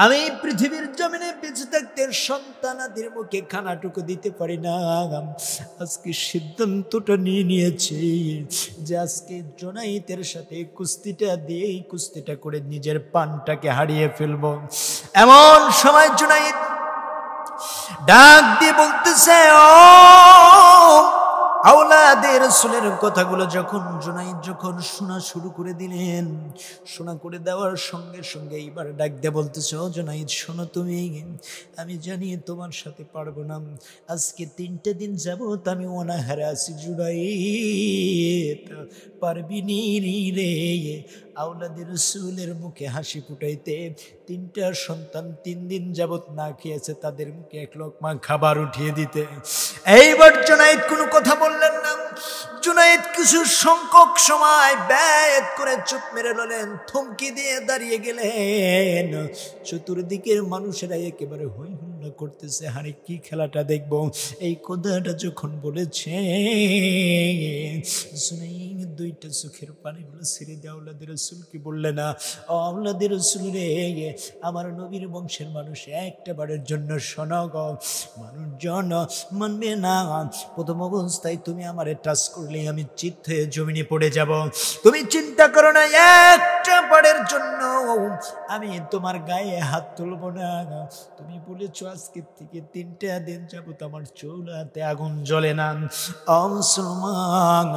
আমি পৃথিবীর জমিনে বেঁচে থাকতে সন্তানাদের মুখে খানাটুকু দিতে পারি না। আজকে সিদ্ধান্তটা নিয়ে নিয়েছি যে আজকে জুনাইদের সাথে কুস্তিটা দিয়ে এই কুস্তিটা করে নিজের পানটাকে হারিয়ে ফেলবো। এমন সময় জুনাইদ ডাক দিয়ে বলতেছে, ও আওলাদে রাসূলের কথাগুলো যখন জুনাইদ শোনা শুরু করে দিলেন, শোনা করে দেওয়ার সঙ্গে সঙ্গে এইবার ডাক দিয়ে বলতেছে, ও জুনাইদ শোনো, তুমি, আমি জানি তোমার সাথে পারবো না। আজকে 3টে দিন যাবত আমি অনাহারে আছি জুনাইদ, পারবি নি রে আওলাদে রাসূলের মুখে হাসি ফুটাইতে? 3টা সন্তান 3 দিন যাবত না খেয়েছে, তাদের মুখে 1 লোকমা খাবার উঠিয়ে দিতে। এইবার জুনাইদ কোনো কথা বললেন না। জুনাইদ কিছু সংখ্যক সময় ব্যয় করে চুপ মেরে রইলেন, থমকি দিয়ে দাঁড়িয়ে গেলেন। চতুর্দিকের মানুষেরা একেবারে হই হুল্লা করতেছে, হারে কি খেলাটা দেখবো। এই কথাটা যখন বলেছে জুনাইদ 2টা চোখের পানিগুলো ছেড়ে দিয়ে আওলাদে রাসূলকে বললে না, আওলাদে রাসূল রে, আমার নবীর বংশের মানুষ একটা বারের জন্য শোনো গো, মানুষজন মানবে না। প্রথম অবস্থায় তুমি আমারে টাচ করলে আমি চিত হয়ে জমিনে পড়ে যাব। তুমি চিন্তা করো না, একটা বারের জন্য আমি তোমার গায়ে হাত তুলবো না। তুমি বলেছো আজকে থেকে 3টা দিন যাবত আমার চুলাতে আগুন জ্বলে না। মুসলমান,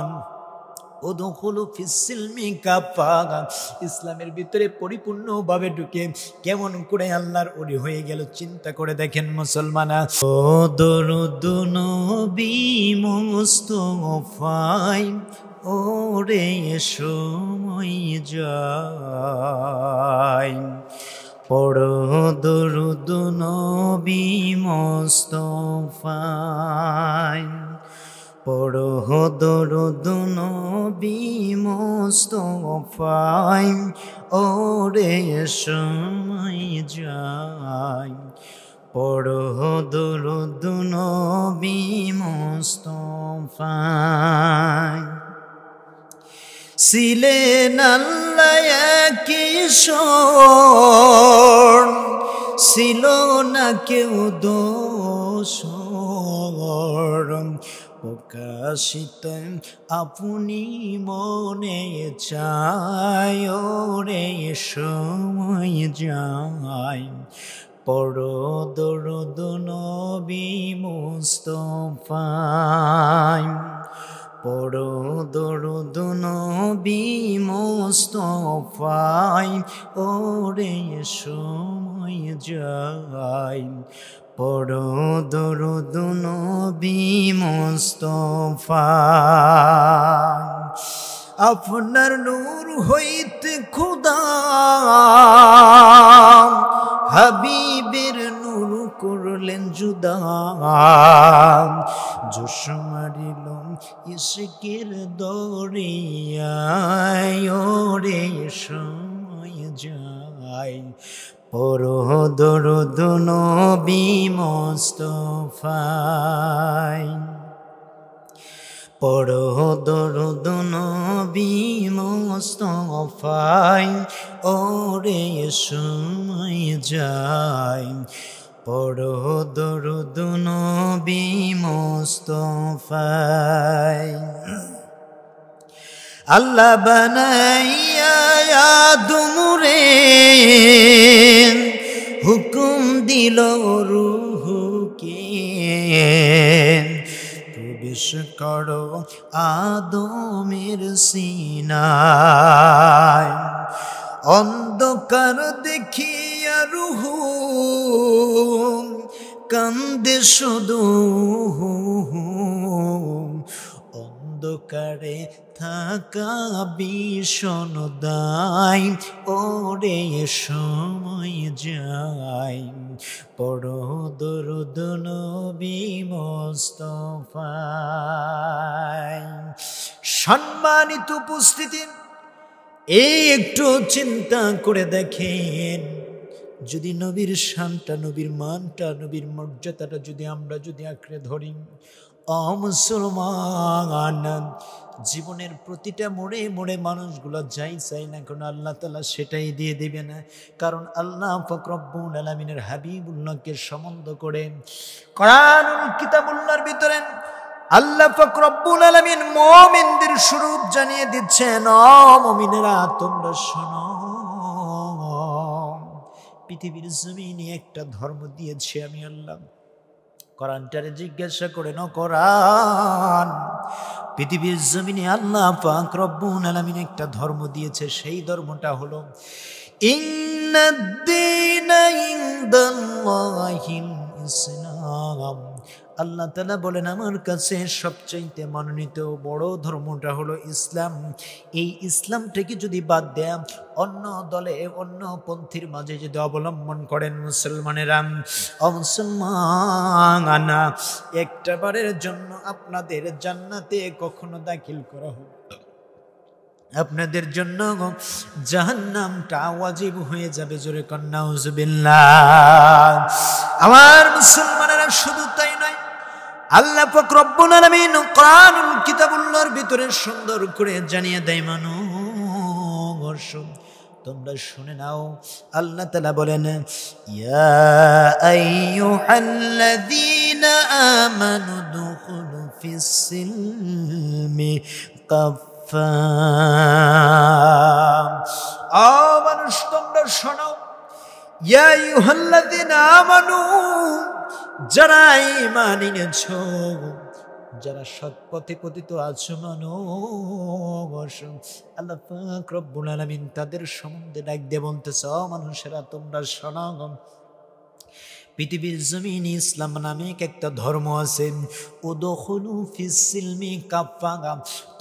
ইসলামের ভিতরে পরিপূর্ণভাবে ঢুকে কেমন করে আল্লাহর ওলি হয়ে গেল চিন্তা করে দেখেন মুসলমান। ও দরুদ নবী মুস্তাফায়, ওরে সময় যায়, পড়ো দরুদ নবী মুস্তাফায়, পড়ো দরুদ নবী মুস্তাফায়, ওরে সময় যায়, পড়ো দরুদ নবী মুস্তাফায়। ছিলেন আল্লাহ কিশোর, ছিল না কেউ দোসর, প্রকাশিত আপনি মনে চায়, ওরে সময় যায়, পড়ো দরুদ নবী মুস্তাফায়, পড়ো দরুদ নবী মুস্তাফায়, ওরে সময় যায়, পড়ো দরুদ নবী মুস্তাফায়। আপনার নূর হইতে খোদা হাবিবের নূর করলেন জুদা, জোশ মারিল ইশকের দরিয়ায়, ওরে সময় যায়, পড়ো দরুদ নবী মুস্তাফায়, পড়ো দরুদ নবী মুস্তাফায়, ওরে সময় যায়, পড়ো দরুদ নবী মুস্তাফায়। আল্লাহ বানাইয়া আদমরে হুকুম দিল রূহকে, প্রবেশ করো আদমের সিনায়, অন্ধকার দেখিয়া রূহ কান্দে শুধু, অন্ধকারে থাকা ভীষণ দায়, ওরে সময় যায়, পড়ো দরুদ নবী মুস্তাফায়। সম্মানিত উপস্থিতি, এই একটু চিন্তা করে দেখেন, যদি নবীর শানটা, নবীর মানটা, নবীর মর্যাদাটা যদি আমরা আঁকড়ে ধরি, ও মুসলমান, জীবনের প্রতিটা মোড়ে মোড়ে মানুষগুলো যাই চাই না কেন আল্লাহ তাআলা সেটাই দিয়ে দিবে না। কারণ আল্লাহ পাক রব্বুল আলামিনের হাবিবুল্লাহকে সম্বন্ধ করে কোরআনুল কিতাবুল্লাহর ভিতরে আল্লাহ পাক রব্বুল আলামিন মুমিনদের স্বরূপ জানিয়ে দিচ্ছেন, ও মুমিনেরা তোমরা শোনো, পৃথিবীর জমিনে একটা ধর্ম দিয়েছি আমি আল্লাহ। কোরআনটারে জিজ্ঞাসা করে না, কোরআন পৃথিবীর জমিনে আল্লাহ পাক রব্বুল আলামিন একটা ধর্ম দিয়েছে, সেই ধর্মটা হলো ইন্নাদ-দীনা ইনদাল্লাহিল ইসলাম। আল্লাহ তাআলা বলেন আমার কাছে সবচাইতে মনোনীত বড় ধর্মটা হলো ইসলাম। এই ইসলামটাকে যদি বাদ দেয়া অন্য দলে অন্য পন্থীর মাঝে যদি অবলম্বন করেন মুসলমানেরা, মুসলমান একটা বারের জন্য আপনাদের জান্নাতে কখনো দাখিল করা হবে, আপনাদের জন্য জাহান্নামটা ওয়াজিব হয়ে যাবে। জোরে কর নাউজুবিল্লাহ। আমার মুসলমানেরা শুধু তাই নয়, আল্লাহ পাক রব্বুল আলামিন কোরআনুল কিতাবুল্লাহর ভিতরে সুন্দর করে জানিয়ে দেয়, মানুষ তোমরা শুনে নাও। আল্লাহ তাআলা বলেন, ইয়া আইয়ুহাল্লাযীনা আমানু দুখুলু ফিস-সিলমি কাফফা। ও মানুষ তোমরা শোনো, ইয়া আইয়ুহাল্লাযীনা আমানু, যারা ঈমান এনেছো, যারা সৎ পথে পতিত আছো মানুষ, আল্লাহ পাক রব্বুল আলামিন তাদের সম্বন্ধে ডাক দিয়ে বলতেছে, ও মানুষেরা তোমরা শোনো, পৃথিবীর জমিনে ইসলাম নামে একটা ধর্ম আছে, উদখুলু ফিস-সিলমি কাফফা।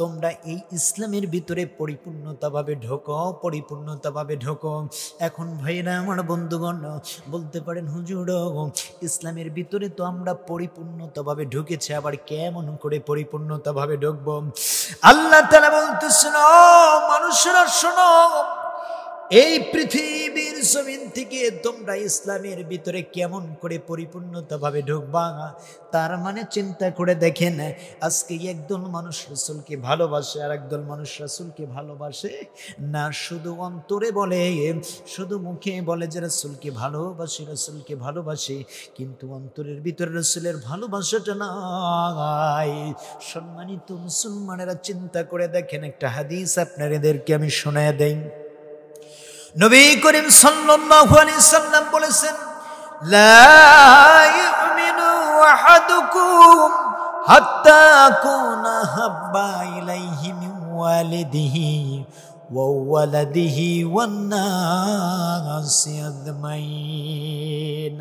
তোমরা এই ইসলামের ভিতরে পরিপূর্ণতাভাবে ঢোকো, পরিপূর্ণতাভাবে ঢোকো। এখন ভাইরা আমার বন্ধুগণ বলতে পারেন, হুজুর ইসলামের ভিতরে তো আমরা পরিপূর্ণতাভাবে ঢুকেছি, আবার কেমন করে পরিপূর্ণতাভাবে ঢুকবো? আল্লাহ তাআলা বলতেছেন, ও মানুষেরা শোনো, এই পৃথিবীর জমিন থেকে তোমরা ইসলামের ভিতরে কেমন করে পরিপূর্ণতাভাবে ঢুকবা, তার মানে চিন্তা করে দেখেন, আজকে একদল মানুষ রাসূলকে ভালোবাসে আর একদল মানুষ রাসূলকে ভালোবাসে না, শুধু অন্তরে বলে, শুধু মুখে বলে যে রাসূলকে ভালোবাসি, রাসূলকে ভালোবাসি, কিন্তু অন্তরের ভিতরে রাসূলের ভালোবাসাটা নাই। সম্মানিত মুসলমানেরা চিন্তা করে দেখেন, একটা হাদিস আপনাদেরকে আমি শোনায় দেই। নবী করিম সাল্লাল্লাহু আলাইহি সাল্লাম বলেছেন, লা ইউমিনু আহাদুকুম হাত্তা আকুনা হাব্বা ইলাইহি মিন ওয়ালিদিহি ওয়া ওয়ালাদিহি ওয়ান নাসি আজমাইন।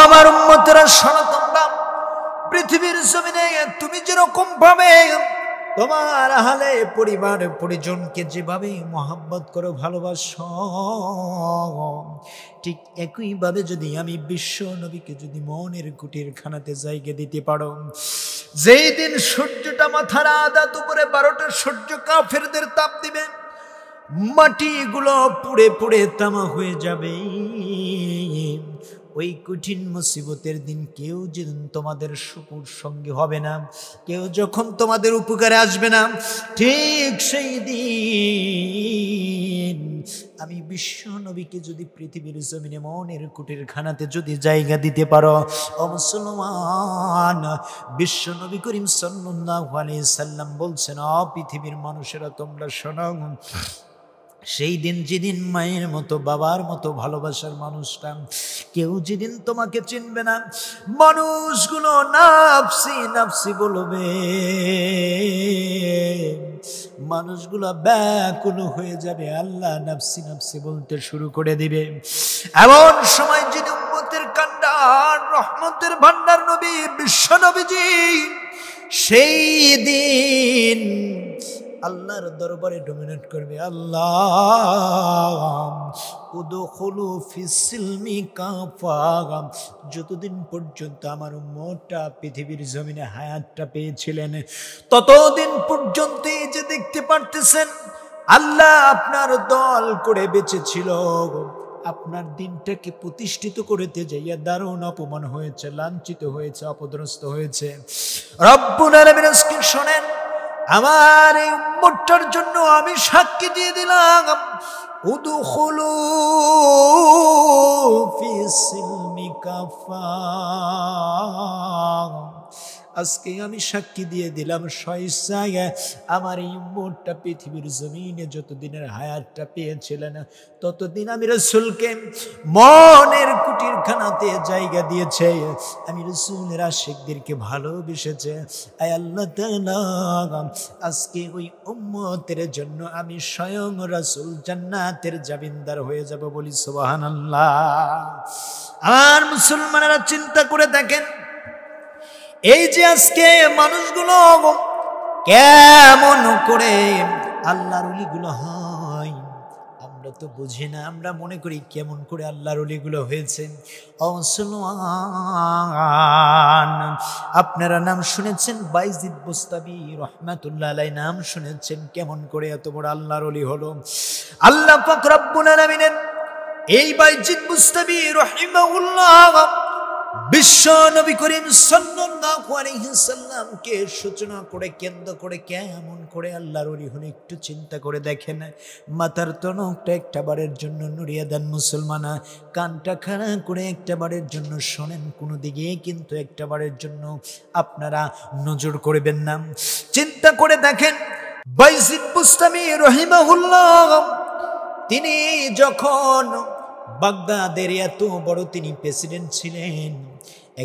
আমার উম্মতেরা শোনো, তোমরা পৃথিবীর জমিনে তুমি যেরকম ভাবে তোমার আহলে পরিবার পরিজনকে যেভাবে মহব্বত করো, ভালোবাসো, ঠিক একইভাবে যদি আমি বিশ্ব নবীকে যদি মনের কুটির খানাতে জায়গা দিতে পারো, যেই দিন সূর্যটা মাথার আধা উপরে 12টা সূর্য কাফেরদের তাপ দিবে, মাটিগুলো পুড়ে পুড়ে তামা হয়ে যাবে, ওই কঠিন মুসিবতের দিন কেউ যেদিন তোমাদের সুপুর সঙ্গে হবে না, কেউ যখন তোমাদের উপকারে আসবে না, ঠিক সেই দিন আমি বিশ্ব নবীকে যদি পৃথিবীর জমিনে মনের কুটির খানাতে যদি জায়গা দিতে পারো, ও মুসলমান, বিশ্ব নবী করিম সাল্লাল্লাহু আলাইহি সাল্লাম বলছেন, ও পৃথিবীর মানুষেরা তোমরা শোনো, সেই দিন যেদিন মায়ের মতো বাবার মতো ভালোবাসার মানুষটা কেউ যেদিন তোমাকে চিনবে না, মানুষগুলো নাফসি নাফসি বলবে, মানুষগুলো ব্যাকুল হয়ে যাবে, আল্লাহ নাফসি নাফসি বলতে শুরু করে দিবে। এমন সময় যিনি উম্মতের কান্ডার রহমতের ভান্ডার নবী বিশ্ব নবীজি, সেই দিন আল্লাহর দরবারে ডমিনেট করবে, আল্লাহ উদখুলু ফিস-সিলমি কাফা। যতদিন পর্যন্ত আমার উম্মতটা পৃথিবীর জমিনে হায়াতটা পেয়েছিলেন, ততদিন পর্যন্ত এই যে দেখতে পারতেছেন আল্লাহ আপনার দল করে বেঁচেছিল, আপনার দিনটাকে প্রতিষ্ঠিত করতে যাইয়া দারুণ অপমান হয়েছে, লাঞ্ছিত হয়েছে, অপদস্থ হয়েছে। রব্বুল আলামিন আজকে শোনেন, আমার এই উম্মতটার জন্য আমি সাক্ষী দিয়ে দিলাম, উদখুলু ফিস সিলমি কাফা। আজকে আমি সাক্ষী দিয়ে দিলাম স্বেচ্ছায় আমার এই উম্মতটা পৃথিবীর জমিনে যতদিনের হায়াতটা পেয়েছিলেন ততদিন আমি রাসূলকে মনের কুটির খানাতে জায়গা দিয়েছে, আমি রাসূলের আশিকদেরকে ভালোবেসেছে। আয় আল্লাহ তাআলা, আজকে ওই উম্মতের জন্য আমি স্বয়ং রাসূল জান্নাতের জামিনদার হয়ে যাব, বলি সুবহানাল্লাহ। আর মুসলমানেরা চিন্তা করে দেখেন, এই যে আজকে মানুষগুলো কেমন করে আল্লাহর ওলিগুলো হয় আমরা তো বুঝি না, আমরা মনে করি কেমন করে আল্লাহর ওলিগুলো হয়েছে। আপনারা নাম শুনেছেন বাইজিদ বুস্তামি রাহমাতুল্লাহ আলাইহি, নাম শুনেছেন কেমন করে এত বড় আল্লাহর ওলি হলো। আল্লাহ পাক রব্বুল আলামিনের এই বাইজিদ বুস্তামি রাহিমাহুল্লাহ বিশ্ব নবী করিম সাল্লাল্লাহু আলাইহি সাল্লামকে সূচনা করে কেন্দ্র করে কেমন করে আল্লাহর ওলি হলো একটু চিন্তা করে দেখেন। মাথার টনকটা একটা বারের জন্য নড়িয়ে দেন মুসলমানা, কানটা খাড়া করে একটা বারের জন্য শোনেন, কোনো দিকে কিন্তু একটা বারের জন্য আপনারা নজর করবেন না। চিন্তা করে দেখেন, বাইজিদ বুস্তামি রাহিমাহুল্লাহ তিনি যখন বাগদাদের এত বড় তিনি প্রেসিডেন্ট ছিলেন,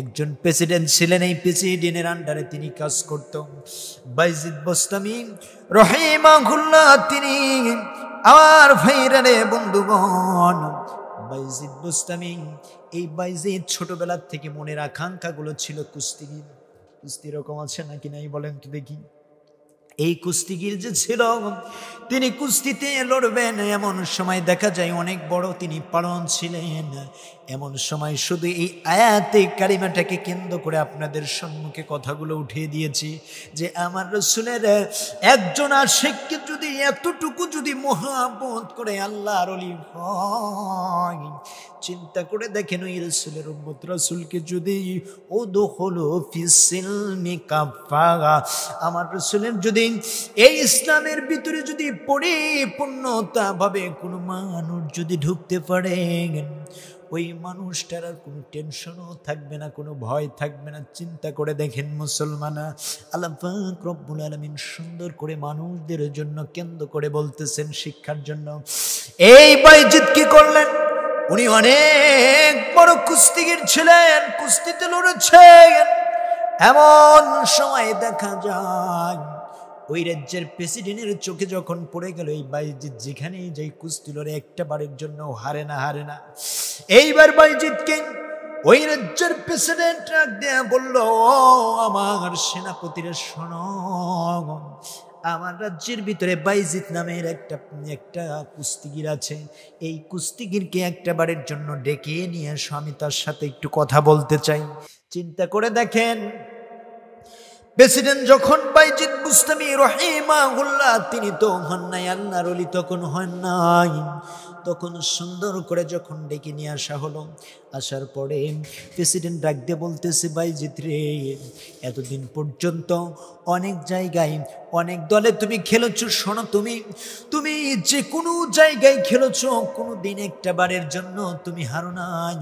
একজন প্রেসিডেন্ট ছিলেন, এই প্রেসিডেন্টের আন্ডারে তিনি কাজ করত। বাইজিদ বুস্তামি রাহিমাহুল্লাহ তিনি আমার ভাইরারে বন্ধুগণ, বাইজিদ বুস্তামি এই বাইজিদ ছোটবেলার থেকে মনের আকাঙ্ক্ষাগুলো ছিল কুস্তিগির। কুস্তি রকম আছে নাকি নাই বলেন তো দেখি। এই কুস্তিগির যে ছিল, তিনি কুস্তিতে লড়বেন, এমন সময় দেখা যায় অনেক বড় তিনি পালন ছিলেন। এমন সময় শুধু এই আয়াতে কারিমাটাকে কেন্দ্র করে আপনাদের সম্মুখে কথাগুলো উঠিয়ে দিয়েছি যে আমার রাসূলের একজন আশিককে যদি এতটুকু যদি মহব্বত করে আল্লাহর ওলি হয়, চিন্তা করে দেখেন ওই রাসূলের উম্মত রাসূলকে যদি উদখুলু ফিস সিলমি কাফা, আমার রাসূলের যদি এই ইসলামের ভিতরে যদি পরিপূর্ণতা ভাবে কোনো মানুষ যদি ঢুকতে পারে, ওই মানুষটার আর কোনো টেনশনও থাকবে না, কোনো ভয় থাকবে না। চিন্তা করে দেখেন মুসলমানা, আল্লাহ পাক রব্বুল আলামিন সুন্দর করে মানুষদের জন্য কেন্দ্র করে বলতেছেন শিক্ষার জন্য। এই বাইজিদ কি করলেন, উনি অনেক বড় কুস্তিগির ছিলেন, কুস্তিতে লড়েছেন। এমন সময় দেখা যায় ওই রাজ্যের প্রেসিডেন্টের চোখে যখন পড়ে গেল এই বাইজিদ যেখানে যাই কুস্তি লড়ে একটা বারের জন্য হারে না। এইবার বাইজিদকে ওই রাজ্যের প্রেসিডেন্ট ডাক দিয়ে বলল, আমার সেনাপতিরা শোনো, আমার রাজ্যের ভিতরে বাইজিদ নামের একটা কুস্তিগির আছে, এই কুস্তিগিরকে একটা বারের জন্য ডেকে নিয়ে এসো, আমি তার সাথে একটু কথা বলতে চাই। চিন্তা করে দেখেন, প্রেসিডেন্ট যখন বাইজিদ বুস্তামি রাহিমাহুল্লাহ তিনি তো হন নাই আল্লাহর ওলি, তখন হন নাই, তখন সুন্দর করে যখন ডেকে নিয়ে আসা হলো, আসার পরে প্রেসিডেন্ট ডাক দিয়ে বলতেছে, বাইজিদ রে, এতদিন পর্যন্ত অনেক জায়গায় অনেক দলে তুমি খেলেছো, শোনো তুমি যে কোনো জায়গায় খেলেছো, কোনো দিন একটা বারের জন্য তুমি হারো নাই,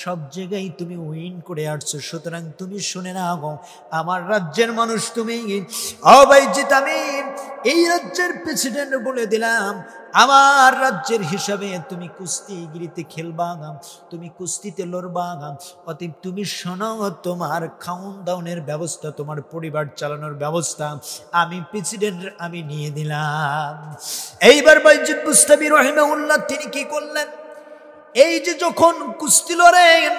সব জায়গায় তুমি উইন করে আসছো। সুতরাং তুমি শুনে নাও, আমার রাজ্যের মানুষ তুমি, বাইজিদ আমি এই রাজ্যের প্রেসিডেন্ট বলে দিলাম, আমার রাজ্যের হিসাবে তুমি কুস্তিগিরিতে খেলবা, তুমি কুস্তিতে লড়বা, অতএব তুমি শোনো, তোমার খাওন দাওনের ব্যবস্থা, তোমার পরিবার চালানোর ব্যবস্থা আমি প্রেসিডেন্ট আমি নিয়ে দিলাম। এইবার বাইজিদ বুস্তামি রাহিমাহুল্লাহ তিনি কি করলেন, এই যে যখন কুস্তি লড়েন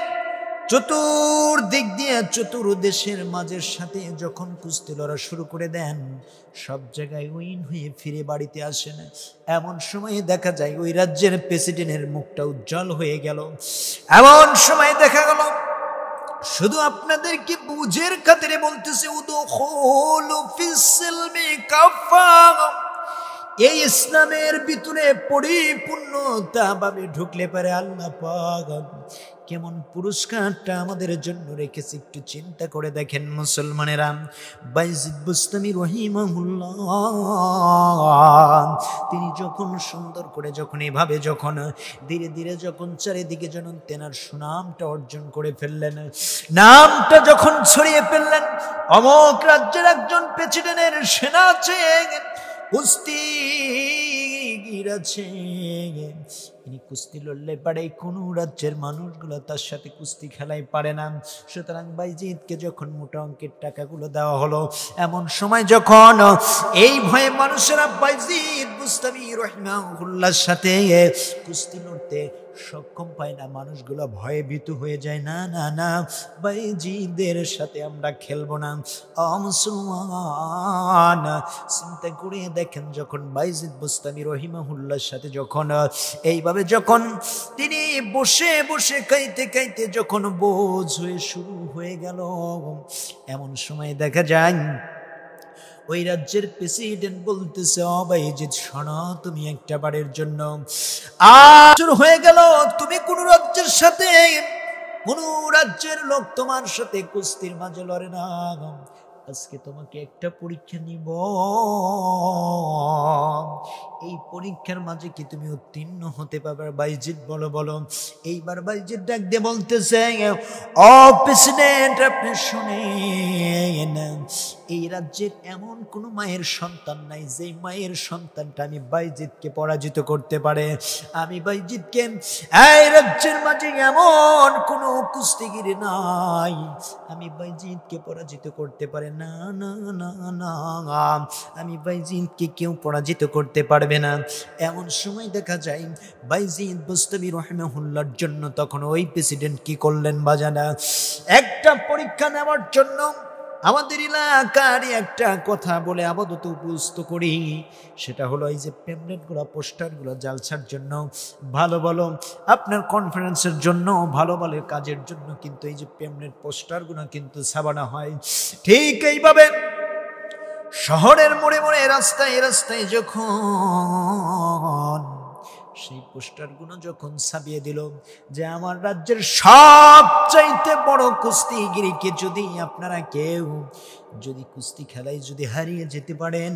চতুর্দিক দিয়ে চতুর্দেশের মাঝের সাথে যখন কুস্তি লড়া শুরু করে দেন, সব জায়গায় উইন হয়ে ফিরে বাড়িতে আসেন। এমন সময় দেখা যায় ওই রাজ্যের প্রেসিডেন্টের মুখটা উজ্জ্বল হয়ে গেল। এমন সময় দেখা গেল, শুধু আপনাদেরকে বুঝের খাতিরে বলতেছে, উদখুলু ফিস সিলমি কাফা, এই ইসলামের ভিতরে পরিপূর্ণতা ভাবে ঢুকলে পারে আল্লাহ পাক কেমন পুরস্কারটা আমাদের জন্য রেখেছে একটু চিন্তা করে দেখেন মুসলমানেরা। বাইজিদ বুস্তামি রহিমাহুল্লাহ তিনি যখন সুন্দর করে যখন এভাবে যখন ধীরে ধীরে যখন চারিদিকে যখন তেনার সুনামটা অর্জন করে ফেললেন, নামটা যখন ছড়িয়ে ফেললেন, অমক রাজ্যের একজন প্রেসিডেন্টের সেনা আছে, কুস্তিগির আছে, ইনি কুস্তি লড়লে পারে কোন রাজ্যের মানুষগুলো তার সাথে কুস্তি খেলাই পারে না। সুতরাং বাইজিদকে যখন মোটা অঙ্কের টাকাগুলো দেওয়া হলো, এমন সময় যখন এই ভয়ে মানুষেরা বাইজিদ বুস্তামি রহিমাহুল্লাহর সাথে কুস্তি লড়তে সক্ষম পায় না, মানুষগুলো ভয়ে ভীতু হয়ে যায়, না না না বাইজিদের সাথে আমরা খেলবো না। মুসলমান চিন্তা করে দেখেন, যখন বাইজিদ বুস্তামি রহিমাহুল্লাহর সাথে যখন এইভাবে যখন তিনি বসে বসে খাইতে খাইতে যখন বোঝ হয়ে শুরু হয়ে গেল, এমন সময় দেখা যায় ওই রাজ্যের প্রেসিডেন্ট বলতেছে, ও বাইজিদ শোনো, তুমি একটা বারের জন্য আচর হয়ে গেল, তুমি কোন রাজ্যের সাথে কোন রাজ্যের লোক তোমার সাথে কুস্তির মাঝে লড়ে না, আজকে তোমাকে একটা পরীক্ষা নিব, এই পরীক্ষার মাঝে কি তুমি উত্তীর্ণ হতে পারবে? বাইজিদ বলো বলো। এইবার বাইজিদ ডাক দিয়ে বলতেছে, ও প্রেসিডেন্ট আপনি শুনেন, এই রাজ্যের এমন কোন মায়ের সন্তান নাই যে মায়ের সন্তানটা আমি বাইজিদকে পরাজিত করতে পারে। আমি বাইজিদকে এই রাজ্যের মাঝে এমন কোন কুস্তিগির নাই আমি বাইজিদকে পরাজিত করতে পারে, না না না না আমি বাইজিদকে কেউ পরাজিত করতে পারবে না। এমন সময় দেখা যায় বাইজিদ বুস্তামি রহিমাহুল্লাহর জন্য তখন ওই প্রেসিডেন্ট কি করলেন বাজানা, একটা পরীক্ষা নেওয়ার জন্য আমাদের এলাকার একটা কথা বলে আপাতত উপস্থিত করি, সেটা হলো এই যে প্যামলেটগুলো পোস্টারগুলো জালসার জন্য, ভালো ভালো আপনার কনফারেন্সের জন্য, ভালো ভালো কাজের জন্য কিন্তু এই যে প্যামলেট পোস্টারগুলো কিন্তু ছাপানো হয়। ঠিক এইভাবে শহরের মোড়ে মোড়ে রাস্তায় রাস্তায় যখন সেই পোস্টারগুলো যখন ছাপিয়ে দিল যে আমার রাজ্যের সবচাইতে বড় কুস্তিগিরিকে যদি আপনারা কেউ যদি কুস্তি খেলায় যদি হারিয়ে যেতে পারেন,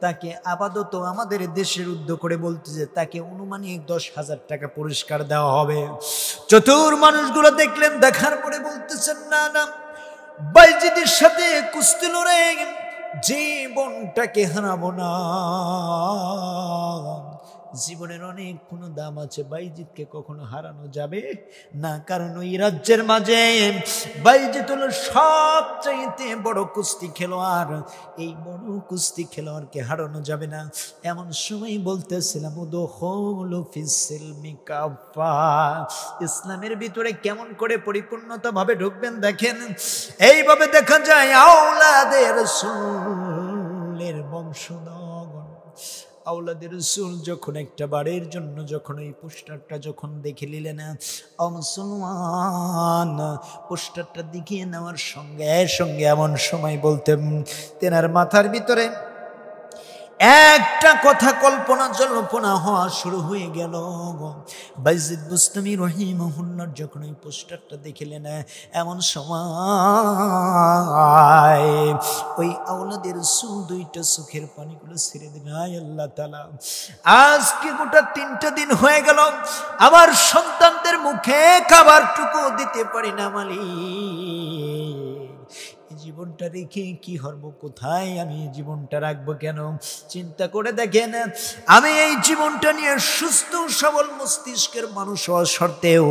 তাকে আপাতত আমাদের দেশের উদ্যোগ করে বলতে যে তাকে অনুমানিক 10,000 টাকা পুরস্কার দেওয়া হবে। চতুর মানুষগুলো দেখলেন, দেখার পরে বলতেছেন, না না বাইজিদের সাথে কুস্তি লড়ে জীবনটাকে হারাবো না, জীবনের অনেক কোনো দাম আছে, বাইজিদকে কখনো হারানো যাবে না, কারণ ওই রাজ্যের মাঝে বাইজিদ হলো সবচাইতে বড় কুস্তি খেলোয়াড়, এই বড় কুস্তি খেলোয়াড়কে হারানো যাবে না। এমন সময় বলতেছিলাম, উদখুলু ফিস-সিলমি কাফা, ইসলামের ভিতরে কেমন করে পরিপূর্ণতা ভাবে ঢুকবেন দেখেন। এইভাবে দেখা যায় আওলাদে রাসূলের বংশধর, আওলাদের রাসূল যখন একটা বারের জন্য যখন এই পোস্টারটা যখন দেখে নিলেন, মুসলমান পোস্টারটা দেখিয়ে নেওয়ার সঙ্গে সঙ্গে এমন সময় বলতেন তেনার মাথার ভিতরে একটা কথা কল্পনা জল্পনা হওয়া শুরু হয়ে গেল। বাইজিদ বুস্তামি রহিমাহুল্লাহর যখন ওই পোস্টারটা দেখলেন, এমন সময় ওই আওলাদের রাসূল দুইটা চোখের পানিগুলো ছেড়ে দিলেন, আয় আল্লাহ তাআলা, আজকে গোটা 3টা দিন হয়ে গেল আমার সন্তানদের মুখে খাবারটুকু দিতে পারি না মালিক, জীবনটা রেখে কি হরব, কোথায় আমি জীবনটা রাখবো, কেন চিন্তা করে দেখেন, আমি এই জীবনটা নিয়ে সুস্থ সবল মস্তিষ্কের মানুষ হওয়া সত্ত্বেও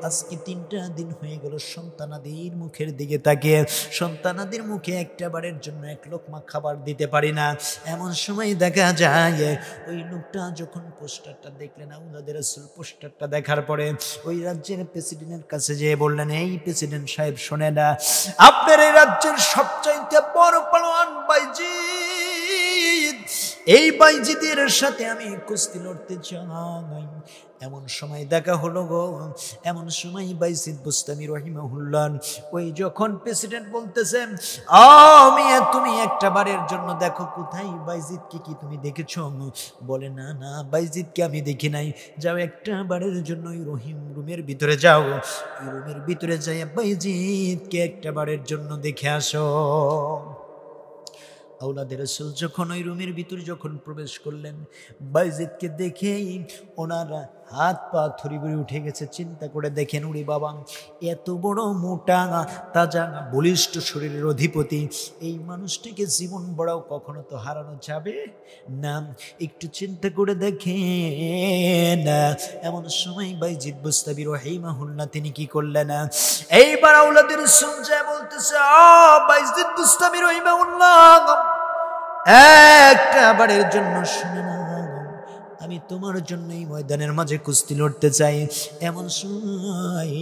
আজকে 3টা দিন হয়ে গেল সন্তানাদির মুখের দিকে তাকিয়ে সন্তানাদির মুখে একটা বারের জন্য এক লোকমা খাবার দিতে পারি না। এমন সময় দেখা যায় ওই লোকটা যখন পোস্টারটা দেখলেন, আওলাদের রাসূল পোস্টারটা দেখার পরে ওই রাজ্যের প্রেসিডেন্টের কাছে যেয়ে বললেন, এই প্রেসিডেন্ট সাহেব শোনেন না, আপনার এই রাজ্যের সবচাইতে বড় পালোয়ান বাইজিদ এই বাইজিদের সাথে আমি কুস্তি লড়তে চাই। এমন সময় দেখা হলো গো, এমন সময় বাইজিদ বুস্তামি রহিমাহুল্লাহ ওই যখন প্রেসিডেন্ট বলতেছে, মিয়া তুমি একটা বারের জন্য দেখো কোথায় বাইজিদকে, কি তুমি দেখেছো? বলে না না, বাইজিদকে আমি দেখি নাই। যাও একটা বারের জন্য ওই রুমের ভিতরে যাও, ওই রুমের ভিতরে যাই বাইজিদকে একটা বারের জন্য দেখে আসো। আওলাদের রাসূল যখন ওই রুমের ভিতরে যখন প্রবেশ করলেন, বাইজিদকে দেখেই ওনারা হাত পা থরিবড়ি উঠে গেছে। চিন্তা করে দেখেন, উড়ি বাবা, এত বড় মোটা তাজা বলিষ্ঠ শরীরের অধিপতি, এই মানুষটাকে জীবন বড়াও কখনো তো হারানো যাবে না। একটু চিন্তা করে দেখেন। এমন সময় বাইজিদ বুস্তামি রহিমাহুল্লাহ তিনি কি করলেন? এইবার আওলাদের রাসূল যায় বলতেছে, বাইজিদ বুস্তামি রহিমাহুল্লাহ, একটা বারের জন্য শুনে না, আমি তোমার জন্য এই ময়দানের মাঝে কুস্তি লড়তে চাই। এমন সময়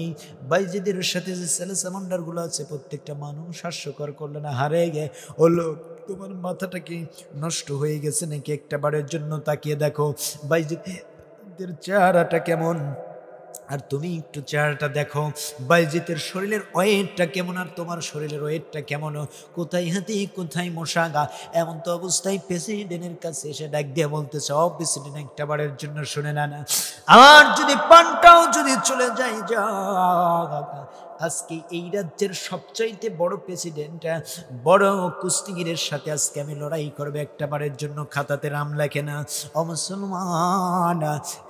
বাইজিদের সাথে যে সেলেসামান্ডার গুলো আছে প্রত্যেকটা মানুষ হাস্যকর করলেন, হারে গে হলো, তোমার মাথাটা কি নষ্ট হয়ে গেছে নাকি? একটা বারের জন্য তাকিয়ে দেখো বাইজিদের চেহারাটা কেমন, আর তুমি একটু চেহারাটা দেখো, বাইজিতের শরীরের ওয়েটটা কেমন আর তোমার শরীরের ওয়েটটা কেমন, কোথায় হাতি কোথায় মশাগা। এমন তো অবস্থায় প্রেসিডেন্টের কাছে এসে ডাক দিয়ে বলতেছে, প্রেসিডেন্ট একটা বারের জন্য শুনে না, আমার যদি পানটাও যদি চলে যায়, যা আজকে এই রাজ্যের সবচাইতে বড় প্রেসিডেন্ট, বড় কুস্তিগিরের সাথে আজকে আমি লড়াই করবে, একটা বারের জন্য খাতাতে নাম লেখে না। মুসলমান,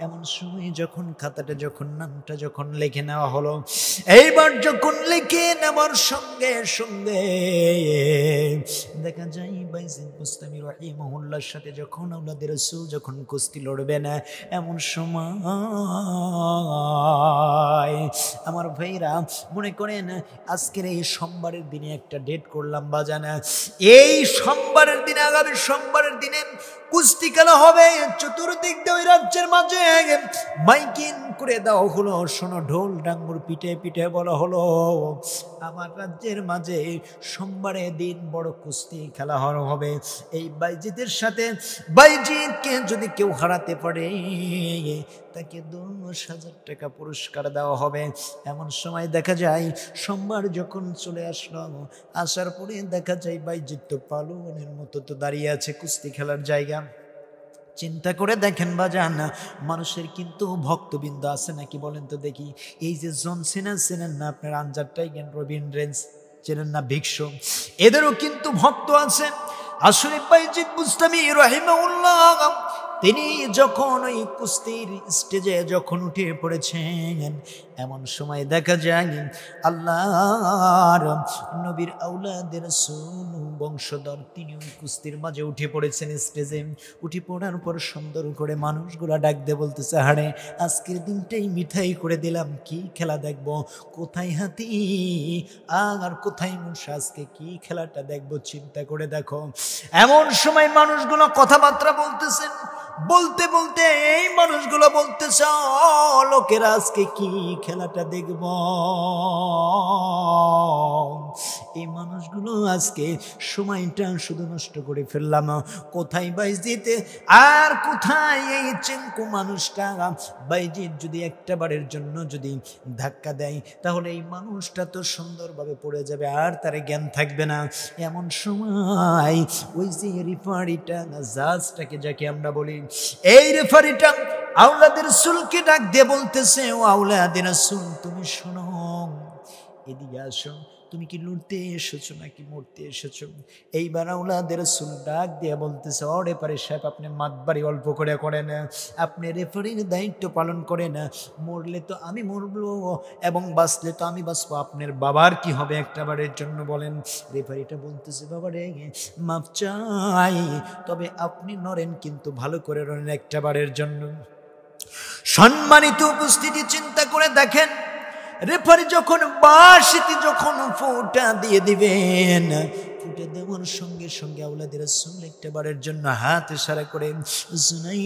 এমন সময় যখন খাতাটা যখন নামটা যখন লিখে নেওয়া হলো, এইবার যখন লিখে নেওয়ার সঙ্গে সঙ্গে দেখা যায় বাইজিদ বুস্তামি রহিমাহুল্লাহর সাথে যখন আওলাদের রাসূল যখন কুস্তি লড়বে না, এমন সময় আমার ভাইরা মনে করেন আজকের এই সোমবারের দিনে একটা ডেট করলাম বাজানা, এই সোমবারের দিনে, আগামী সোমবারের দিনে কুস্তি খেলা হবে। চতুর্দিক দিয়ে ওই রাজ্যের মাঝে মাইকিং করে দেওয়া হলো, শোনো ঢোল ডাঙ্গুর পিঠে পিঠে বলা হলো, আমার রাজ্যের মাঝে সোমবারের দিন বড় কুস্তি খেলা হবে। এই বাইজিদের সাথে, বাইজিদকে যদি কেউ হারাতে পারে তাকে 10,000 টাকা পুরস্কার দেওয়া হবে। এমন সময় দেখা যায় সোমবার যখন চলে আসলো, আসার পরে দেখা যায় বাইজিদ তো পালনের মতো তো দাঁড়িয়ে আছে কুস্তি খেলার জায়গা। চিন্তা করে দেখেন বাজান, মানুষের কিন্তু ভক্তবৃন্দ আছে নাকি বলেন তো দেখি? এই যে জন সিনা চেনেন না আপনার, আনজার টাইগার, রবিন রেঞ্জ চেনেন না, ভিক্ষু, এদেরও কিন্তু ভক্ত আছে। আসলে বাইজিদ বুস্তামি রাহিমাহুল্লাহ তিনি যখন ওই কুস্তির স্টেজে যখন উঠে পড়েছেন, এমন সময় দেখা যায় আল্লাহর নবীর আওলাদের রাসূল বংশধর তিনি ওই কুস্তির মাঝে উঠে পড়েছেন স্টেজে। উঠে পড়ার পর সুন্দর করে মানুষগুলা ডাক দিয়ে বলতেছে, হারে আজকের দিনটাই মিঠাই করে দিলাম, কি খেলা দেখবো, কোথায় হাতি আর কোথায় মশা, আজকে কি খেলাটা দেখবো, চিন্তা করে দেখো। এমন সময় মানুষগুলো কথাবার্তা বলতেছেন, বলতে বলতে এই মানুষগুলো বলতেছে, লোকেরা আজকে কি খেলাটা দেখব। এই মানুষগুলো আজকে সময়টা শুধু নষ্ট করে ফেললাম, কোথায় বাইজিদ আর কোথায় এই চেঙ্কু মানুষটা। বাইজিদ যদি একটা বারের জন্য যদি ধাক্কা দেয় তাহলে এই মানুষটা তো সুন্দরভাবে পড়ে যাবে, আর তার জ্ঞান থাকবে না। এমন সময় ওই যে রেফারিটা, জাজটাকে যাকে আমরা বলি, এই রেফারিটা আওলাদের রাসূলকে ডাক দিয়ে বলতেছে, ও আওলাদের রাসূল তুমি শোনো, এদিকে আসো, তুমি কি লড়তে এসেছো নাকি মরতে এসেছো? এইবার আওলাদের রাসূল ডাক দিয়ে বলতেছে, ও রেফারি সাহেব, আপনি মাতবাড়ি অল্প করে করেন, আপনি রেফারির দায়িত্ব পালন করেন, মরলে তো আমি মরবো এবং বাঁচলে তো আমি বাঁচবো, আপনার বাবার কি হবে একটা বারের জন্য বলেন? রেফারিটা বলতেছে, বাবা রে মাপ চাই, তবে আপনি নড়েন কিন্তু ভালো করে নড়েন একটা বারের জন্য। সম্মানিত উপস্থিতি, চিন্তা করে দেখেন, রেফারি যখন বাঁশিতে যখন ফুটা দিয়ে দিবেন, ফুটে দেওয়ার সঙ্গে সঙ্গে আওলাদ রাসূল একটাবারের জন্য হাত ইশারা করে জুনাইদ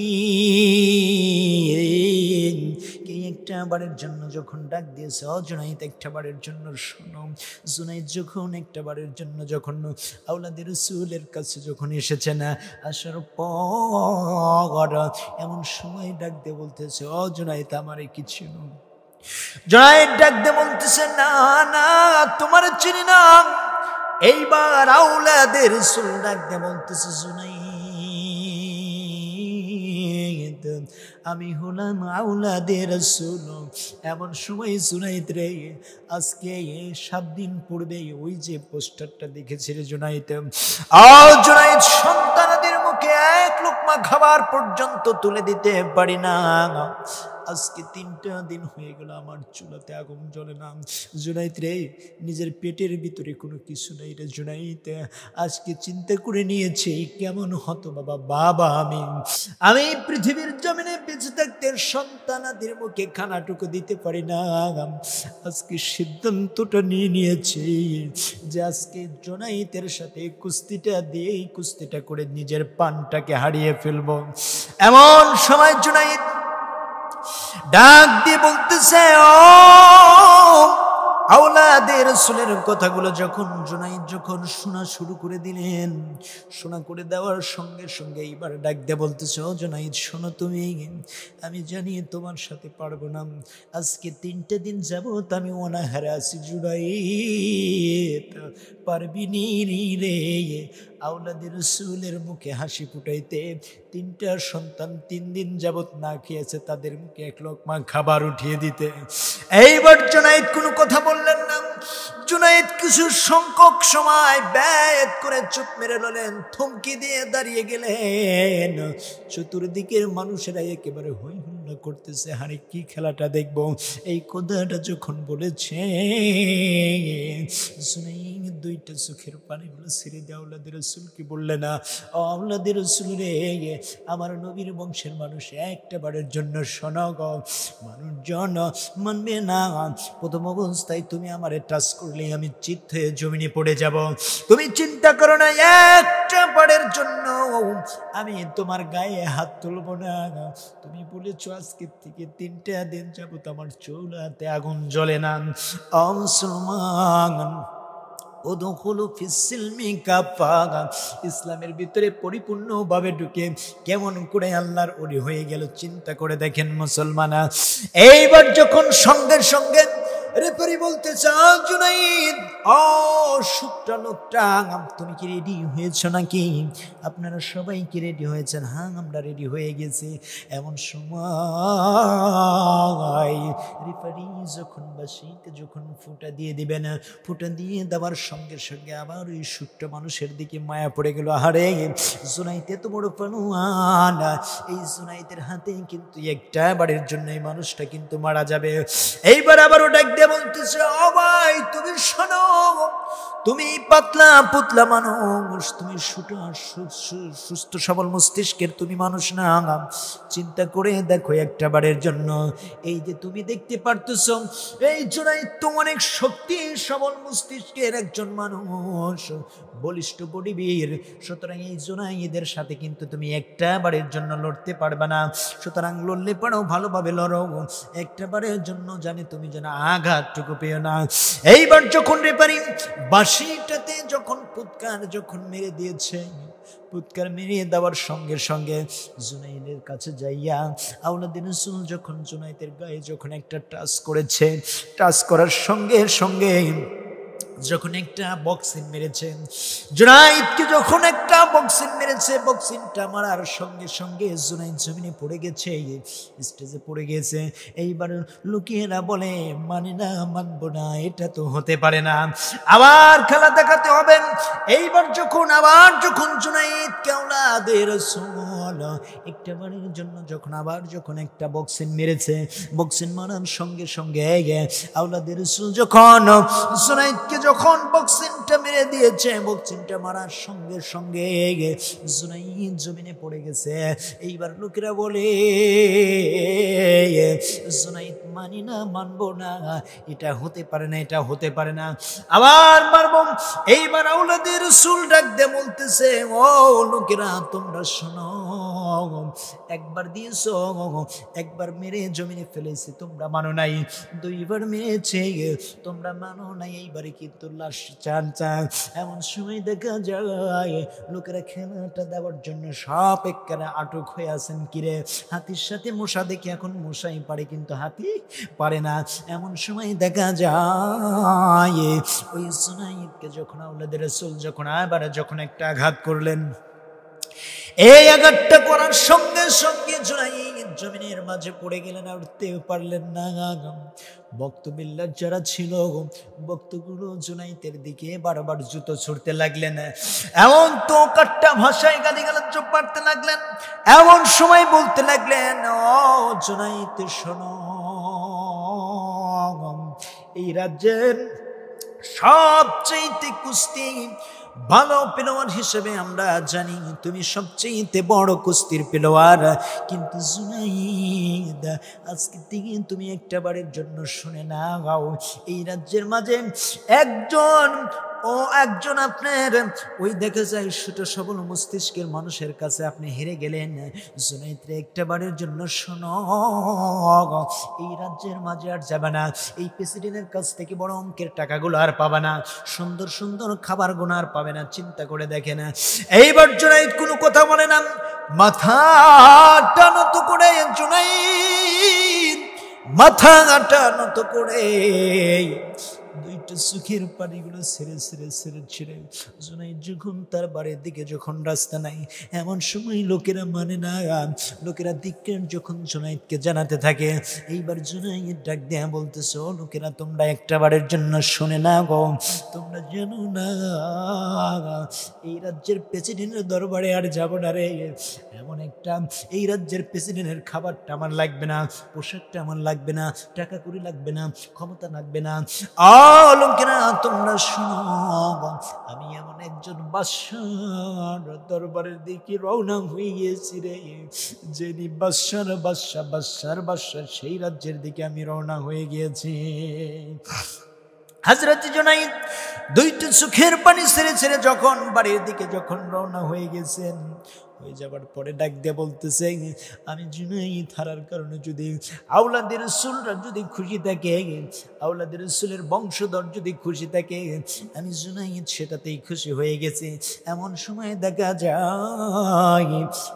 কে একটাবারের জন্য যখন ডাক দিয়েছে, ও জুনাইদ একটাবারের জন্য শোনো। জুনাইদ যখন একটাবারের জন্য যখন আওলাদ রাসূলের কাছে যখন এসেছে না, আসার পর এমন সময় ডাক দিয়ে বলতেছে, ও জুনাইদ আমারে কিছু জুনাইদ ডাক দিয়ে বলতেছে, না না তোমার চিনি না। এইবার আওলাদের রাসূল ডাক দিয়ে বলতেছে, জুনাইদ আমি হলাম আওলাদের রাসূল। এমন সময় জুনাইদ রে, আজকে 7 দিন পূর্বে ওই যে পোস্টারটা দেখেছিল জুনাইদ, জুনাইদ সন্তানদের মুখে এক লোকমা খাবার পর্যন্ত তুলে দিতে পারি না। আজকে 3টা দিন হয়ে গেল আমার চুলাতে আগুন জ্বলে না। জুনাইদ রে, নিজের পেটের ভিতরে কোনো কিছু নেই রে জুনাইদ। আজকে চিন্তা করে নিয়েছি কেমন হতো বাবা আমি পৃথিবীর জমিনে বেঁচে থাকতে সন্তানাদের মুখে খানাটুকু দিতে পারি না। আজকে সিদ্ধান্তটা নিয়ে নিয়েছি যে আজকে জুনাইদের সাথে কুস্তিটা দিয়ে এই কুস্তিটা করে নিজের পানটাকে হারিয়ে ফেলবো। এমন সময় জুনাইদ ডাক দিয়ে বলতেছে, ও আওলাদের রাসূলের কথাগুলো যখন জুনাইদ যখন শোনা শুরু করে দিলেন, শোনা করে দেওয়ার সঙ্গে সঙ্গে এইবার ডাক দিয়ে বলতেছে, ও জুনাইদ শোনো তুমি, আমি জানি তোমার সাথে পারবো না। আজকে 3টা দিন যাবত আমি অনাহারে আছি জুনাইদ, পারবি নি রে আওলাদের রাসূলের মুখে হাসি ফুটাইতে। 3টা সন্তান 3 দিন যাবত না খেয়েছে, তাদের মুখে এক লোকমা খাবার উঠিয়ে দিতে। এইবার জুনাইদ কোনো কথা বললেন না। জুনাইদ কিছু সংখ্যক সময় ব্যয় করে চুপ মেরে রইলেন, থমকি দিয়ে দাঁড়িয়ে গেলেন। চতুর্দিকের মানুষেরা একেবারে হই হল্লা করতেছে, হারে কি খেলাটা দেখবো। এই কথাটা যখন বলেছে জুনাইদ 2টা চোখের পানিগুলো ছেড়ে দিয়ে আওলাদের রাসূলকে বললে না, আওলাদের রাসূল রে, আমার নবীর বংশের মানুষ একটাবারের জন্য শোনো গো, মানুষজন মানবে না। প্রথম অবস্থায় তুমি আমারে টাচ করলে আমি চিত হয়ে জমিনে পড়ে যাব। তুমি চিন্তা করো না, একটাবারের জন্য আমি তোমার গায়ে হাত তুলবো না। তুমি বলেছো আজকে থেকে 3টা দিন যাবত আমার চুলাতে আগুন জ্বলে না। মুসলমান ইসলামের ভিতরে পরিপূর্ণভাবে ঢুকে কেমন করে আল্লাহর ওলি হয়ে গেল চিন্তা করে দেখেন মুসলমানা। এইবার যখন সঙ্গে সঙ্গে রেফারি বলতে চাও, জুনাইদ ও শুকটা লোকটা, তুমি কি রেডি হয়েছো নাকি? আপনারা সবাই কি রেডি হয়েছেন? হ্যাঁ আমরা রেডি হয়ে গেছি। এমন সময় রেফারি যখন বাঁশিতে যখন ফুটা দিয়ে দিবেন, ফুটা দিয়ে দেওয়ার সঙ্গে সঙ্গে আবার ওই শুকটা মানুষের দিকে মায়া পড়ে গেল। আহারে জুনাইদ এত বড় পানুয়ান, এই জুনাইদের হাতে কিন্তু একটা বাড়ির জন্য এই মানুষটা কিন্তু মারা যাবে। এইবার আবারও ডাক দিয়ে বলতেছে, ও ভাই তুমি শোনো, তুমি পাতলা পুতলা মানুষ, তুমি সুস্থ সবল মস্তিষ্কের তুমি মানুষ না। চিন্তা করে দেখো একটা বারের জন্য এই যে তুমি দেখতে পারতেছ এই জুনাইদ তো অনেক শক্তি সবল মস্তিষ্কের একজন মানুষ, বলিষ্ঠ বডিবীর। সুতরাং এই জুনাইদের সাথে কিন্তু তুমি একটা বারের জন্য লড়তে পারবে না। সুতরাং লড়লে পারো ভালোভাবে লড়ো, একটা বারের জন্য জানি তুমি যেন আঘাতটুকু পেও না। এইবার যখন রেফারি বাঁশিটাতে যখন ফুৎকার যখন মেরে দিয়েছে, ফুৎকার মেরিয়ে দেওয়ার সঙ্গে সঙ্গে জুনাইদের কাছে যাইয়া আওলাদের রাসূল যখন জুনাইদের গায়ে যখন একটা টাচ করেছে, টাচ করার সঙ্গে সঙ্গে যখন একটা বক্সিং মেরেছে, জুনাইদকে যখন একটা বক্সিং মেরেছে, বক্সিংটা মারার সঙ্গে সঙ্গে জুনাইদ জমিনে পড়ে গেছে, স্টেজে পড়ে গেছে। এইবার লোকেরা বলে মানে না, মানবো না, এটা তো হতে পারে না, আবার খেলা দেখাতে হবে। এইবার যখন আবার যখন জুনাইদকে আওলাদের রাসূল একটা বারের জন্য যখন আবার যখন একটা বক্সিং মেরেছে, বক্সিং মারার সঙ্গে সঙ্গে আওলাদের রাসূল যখন জুনাইদকে যখন বক্সিং বক্সিংটা মেরে দিয়েছে। বক্সিংটা মারার সঙ্গে সঙ্গে জুনাইদ জমিনে পড়ে গেছে। এইবার লোকেরা বলে, জুনাইদ মানি না, মানবো না, এটা হতে পারে না, এটা হতে পারে না, আবার মারবো। এইবার আওলাদের রাসূল ডাক দিয়ে বলতেছে, ও লোকেরা তোমরা শোনো, একবার দিয়েছো, একবার মেরে জমিনে ফেলেছে, তোমরা মানো নাই, দুইবার মেরেছে, তোমরা মানো নাই, এইবারে কিন্তু লাশ চান চান। এমন সময় দেখা যায় লোকেরা খেলাটা দেওয়ার জন্য সব একেবারে আটক হয়ে আছেন। কিরে, হাতির সাথে মশা দেখি এখন মশাই পারে, কিন্তু হাতি পারে না। এমন সময় দেখা যায় ওই জুনাইদকে যখন আওলাদের রাসূল যখন একটা আঘাত করলেন, এই আঘাতটা করার সঙ্গে সঙ্গে জুনাইদ জমিনের মাঝে পড়ে গেলেন, আর উঠতে পারলেন না। বক্তবিল্লার যারা ছিল, বক্তগুলো জুনাইদের দিকে বারবার জুতো ছুড়তে লাগলেন, এমন তো কাট্টা ভাষায় গালিগালাজ পারতে লাগলেন। এমন সময় বলতে লাগলেন, ও জুনাইদ শোনো, এই রাজ্যের সবচেয়ে কুস্তি ভালো পেলোয়ার হিসেবে আমরা জানি, তুমি সবচেয়ে বড় কুস্তির পেলোয়ার। কিন্তু জুনাইদ, আজকে থেকে তুমি একটা বারের জন্য শুনে নাও, এই রাজ্যের মাঝে একজন আপনার ওই দেখা যায় ছোট সবল মস্তিষ্কের মানুষের কাছে আপনি হেরে গেলেন। জুনাইদ রে, একটা বারের জন্য শোনো, এই রাজ্যের মাঝে আর যাবে না, এই প্রেসিডেন্টের কাছ থেকে বড় অঙ্কের টাকাগুলো আর পাবে না, সুন্দর সুন্দর খাবারগুলো আর পাবে না, চিন্তা করে দেখে না। এইবার জুনাইদ কোনো কথা বলে না, মাথাটা নত করে জুনাইদ মাথাটা নত করে দুইটা চোখের পানিগুলো ছেড়ে জুনাইদ যখন তার বাড়ির দিকে যখন রাস্তা নাই, এমন সময় লোকেরা মানে না, লোকেরা ধিক্কার যখন জুনাইদকে জানাতে থাকে। এইবার জুনাইদ ডাক দেয়া বলতেছে, ও লোকেরা তোমরা একটা বারের জন্য শুনে না গো, তোমরা জানো না এই রাজ্যের প্রেসিডেন্টের দরবারে আর যাব না রে। এমন একটা, এই রাজ্যের প্রেসিডেন্টের খাবারটা আমার লাগবে না, পোশাকটা আমার লাগবে না, টাকা কড়ি লাগবে না, ক্ষমতা লাগবে না। লোকেরা তোমরা শোনো, আমি এমন একজন বাদশার দরবারের দিকে রওনা হয়ে গিয়েছি রে, যিনি বাদশার সেই রাজ্যের দিকে আমি রওনা হয়ে গিয়েছি। হযরত জুনাইদ দুইটা চোখের পানি ছেড়ে যখন বাড়ির দিকে যখন রওনা হয়ে গেছেন, হয়ে যাবার পরে ডাক দিয়ে বলতেছে, আমি জুনাইদ হারার কারণে যদি আওলাদের রাসূলরা যদি খুশি থাকে, আওলাদের রাসূলের বংশধর যদি খুশি থাকে, আমি জুনাইদ সেটাতেই খুশি হয়ে গেছি। এমন সময় দেখা যায়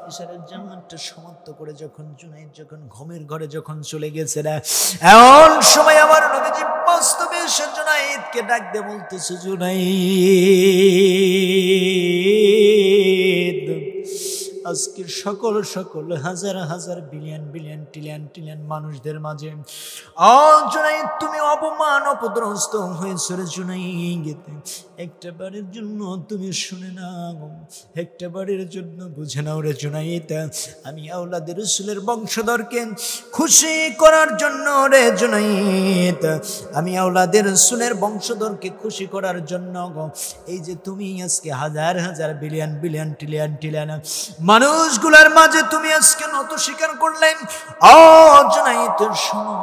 ইশারার জামানটা সমাপ্ত করে যখন জুনাইদ যখন ঘুমের ঘরে যখন চলে গেছে না, এমন সময় আমার নবীজি বাস্তবে সে জুনাইদকে ডাক দিয়ে বলতেছে, জুনাইদ, আজকের সকল হাজার বিলিয়ন ট্রিলিয়ন মানুষদের মাঝে জুনাইদ তুমি অপমান অপদস্থ হয়েছে রে জুনাইদ। একটা বারের জন্য তুমি শুনে নাও, একটা বারের জন্য বুঝে নাও রে জুনাইদ, আমি আওলাদের রাসূলের বংশধরকে খুশি করার জন্য রে জুনাইদ, আমি আওলাদের রাসূলের বংশধরকে খুশি করার জন্য এই যে তুমি আজকে হাজার বিলিয়ন ট্রিলিয়ন মানুষগুলার মাঝে তুমি আজকে নত স্বীকার করলেন। জুনাইদ শোনো,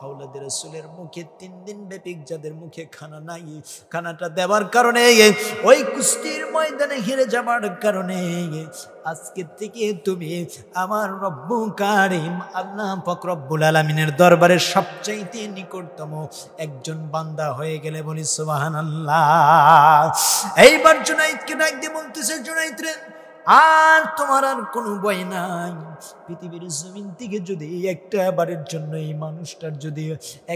আওলাদের রাসূলের মুখে 3 দিন ব্যাপী যাদের মুখে খানা নাই, খানাটা দেওয়ার কারণে, ওই কুস্তির ময়দানে হেরে যাবার কারণে আজকে থেকে তুমি আমার রব্বুল কারীম আল্লাহ পাক রব্বুল আলামিনের দরবারে সবচাইতে নিকটতম একজন বান্দা হয়ে গেলে, বলি সুবহানাল্লাহ। এইবার জুনাইদকে ডাক দিয়ে বলতেছে, জুনাইদ রে, আর তোমার আর কোনো ভয় নাই। পৃথিবীর জমিন থেকে যদি একটা বারের জন্য এই মানুষটার যদি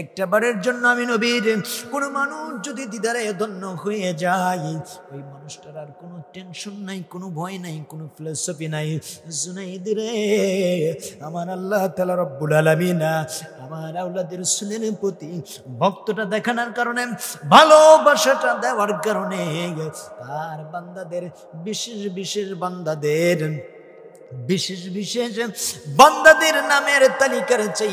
একটা বারের জন্য আমি নবীর কোনো মানুষ যদি দিদারে ধন্য হয়ে যায়, ওই মানুষটার আর কোনো টেনশন নাই, কোনো ভয় নাই, কোনো ফিলোসফি নাই। জুনাইদ রে, আমার আল্লাহ তাআলা রব্বুল আলামিন আমার আওলাদের রাসূলের প্রতি ভক্তটা দেখানোর কারণে, ভালোবাসাটা দেওয়ার কারণে তার বান্দাদের বিশেষ বান্দাদের নামের তালিকার চাই